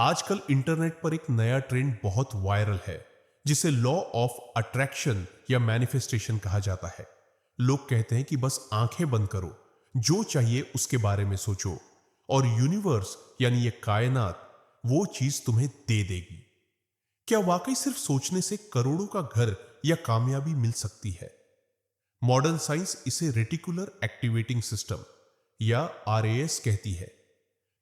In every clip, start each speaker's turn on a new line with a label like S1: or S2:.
S1: आजकल इंटरनेट पर एक नया ट्रेंड बहुत वायरल है जिसे लॉ ऑफ अट्रैक्शन या मैनिफेस्टेशन कहा जाता है। लोग कहते हैं कि बस आंखें बंद करो, जो चाहिए उसके बारे में सोचो और यूनिवर्स यानी ये कायनात वो चीज तुम्हें दे देगी। क्या वाकई सिर्फ सोचने से करोड़ों का घर या कामयाबी मिल सकती है? मॉडर्न साइंस इसे रेटिकुलर एक्टिवेटिंग सिस्टम या आरएएस कहती है।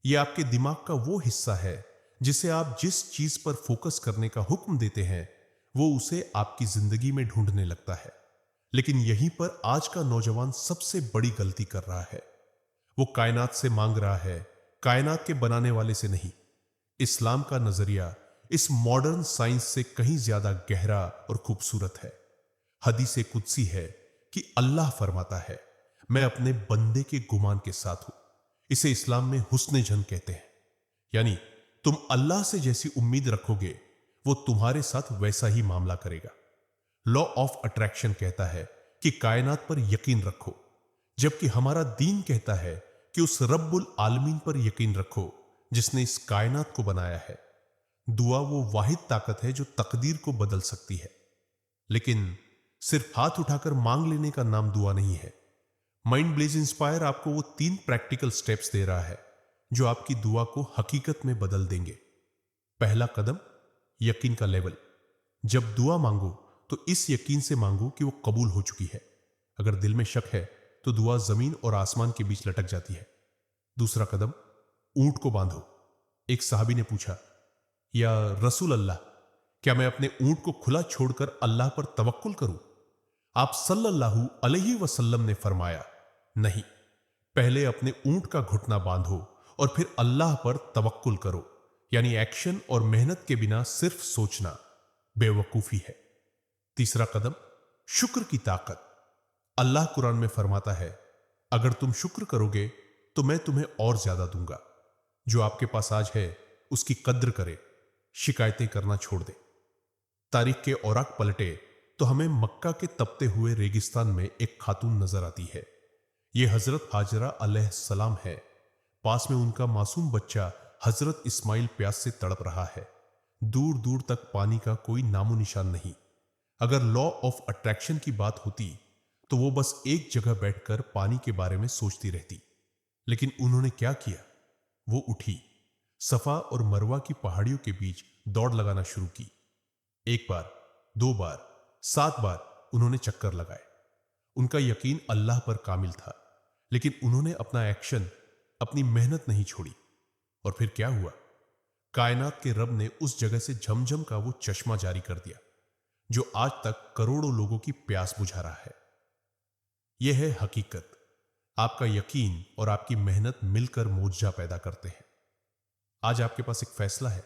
S1: यह आपके दिमाग का वो हिस्सा है जिसे आप जिस चीज पर फोकस करने का हुक्म देते हैं वो उसे आपकी जिंदगी में ढूंढने लगता है। लेकिन यहीं पर आज का नौजवान सबसे बड़ी गलती कर रहा है। वो कायनात से मांग रहा है, कायनात के बनाने वाले से नहीं। इस्लाम का नजरिया इस मॉडर्न साइंस से कहीं ज्यादा गहरा और खूबसूरत है। हदीसे कुदसी है कि अल्लाह फरमाता है, मैं अपने बंदे के गुमान के साथ हूं। इसे इस्लाम में हुस्न जन कहते हैं, यानी तुम अल्लाह से जैसी उम्मीद रखोगे वो तुम्हारे साथ वैसा ही मामला करेगा। लॉ ऑफ अट्रैक्शन कहता है कि कायनात पर यकीन रखो, जबकि हमारा दीन कहता है कि उस रब्बुल आलमीन पर यकीन रखो जिसने इस कायनात को बनाया है। दुआ वो वाहिद ताकत है जो तकदीर को बदल सकती है। लेकिन सिर्फ हाथ उठाकर मांग लेने का नाम दुआ नहीं है। माइंड ब्लेज इंस्पायर आपको वो 3 प्रैक्टिकल स्टेप्स दे रहा है जो आपकी दुआ को हकीकत में बदल देंगे। पहला कदम, यकीन का लेवल। जब दुआ मांगो तो इस यकीन से मांगो कि वो कबूल हो चुकी है। अगर दिल में शक है तो दुआ जमीन और आसमान के बीच लटक जाती है। दूसरा कदम, ऊंट को बांधो। एक साहबी ने पूछा, या रसूल अल्लाह, क्या मैं अपने ऊंट को खुला छोड़कर अल्लाह पर तवक्कुल करूं? आप सल्लल्लाहु अलैहि वसल्लम ने फरमाया, नहीं, पहले अपने ऊंट का घुटना बांधो और फिर अल्लाह पर तवक्कुल करो। यानी एक्शन और मेहनत के बिना सिर्फ सोचना बेवकूफी है। तीसरा कदम, शुक्र की ताकत। अल्लाह कुरान में फरमाता है, अगर तुम शुक्र करोगे तो मैं तुम्हें और ज्यादा दूंगा। जो आपके पास आज है उसकी कद्र करे, शिकायतें करना छोड़ दे। तारीख के औराक पलटे तो हमें मक्का के तपते हुए रेगिस्तान में एक खातून नजर आती है। यह हजरत हाजरा अलैहिस्सलाम है। पास में उनका मासूम बच्चा हजरत इस्माइल प्यास से तड़प रहा है। दूर दूर तक पानी का कोई नामो निशान नहीं। अगर लॉ ऑफ अट्रैक्शन की बात होती तो वो बस एक जगह बैठकर पानी के बारे में सोचती रहती। लेकिन उन्होंने क्या किया? वो उठी, सफा और मरवा की पहाड़ियों के बीच दौड़ लगाना शुरू की। 1 बार, 2 बार, 7 बार उन्होंने चक्कर लगाए। उनका यकीन अल्लाह पर कामिल था, लेकिन उन्होंने अपना एक्शन, अपनी मेहनत नहीं छोड़ी। और फिर क्या हुआ? कायनात के रब ने उस जगह से झमझम का वो चश्मा जारी कर दिया जो आज तक करोड़ों लोगों की प्यास बुझा रहा है। यह है हकीकत। आपका यकीन और आपकी मेहनत मिलकर मोर्जा पैदा करते हैं। आज आपके पास एक फैसला है।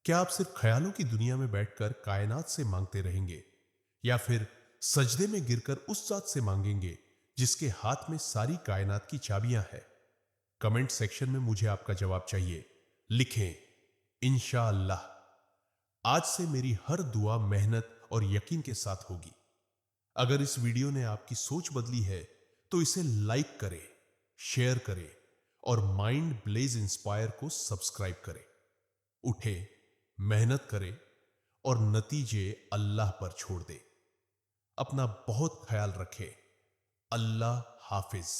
S1: क्या आप सिर्फ ख्यालों की दुनिया में बैठकर कायनात से मांगते रहेंगे, या फिर सजदे में गिरकर उस जात से मांगेंगे जिसके हाथ में सारी कायनात की चाबियां हैं? कमेंट सेक्शन में मुझे आपका जवाब चाहिए। लिखें, इंशाअल्लाह आज से मेरी हर दुआ मेहनत और यकीन के साथ होगी। अगर इस वीडियो ने आपकी सोच बदली है तो इसे लाइक करें, शेयर करें और माइंड ब्लेज इंस्पायर को सब्सक्राइब करें। उठे, मेहनत करें और नतीजे अल्लाह पर छोड़ दे। अपना बहुत ख्याल रखें। अल्लाह हाफिज।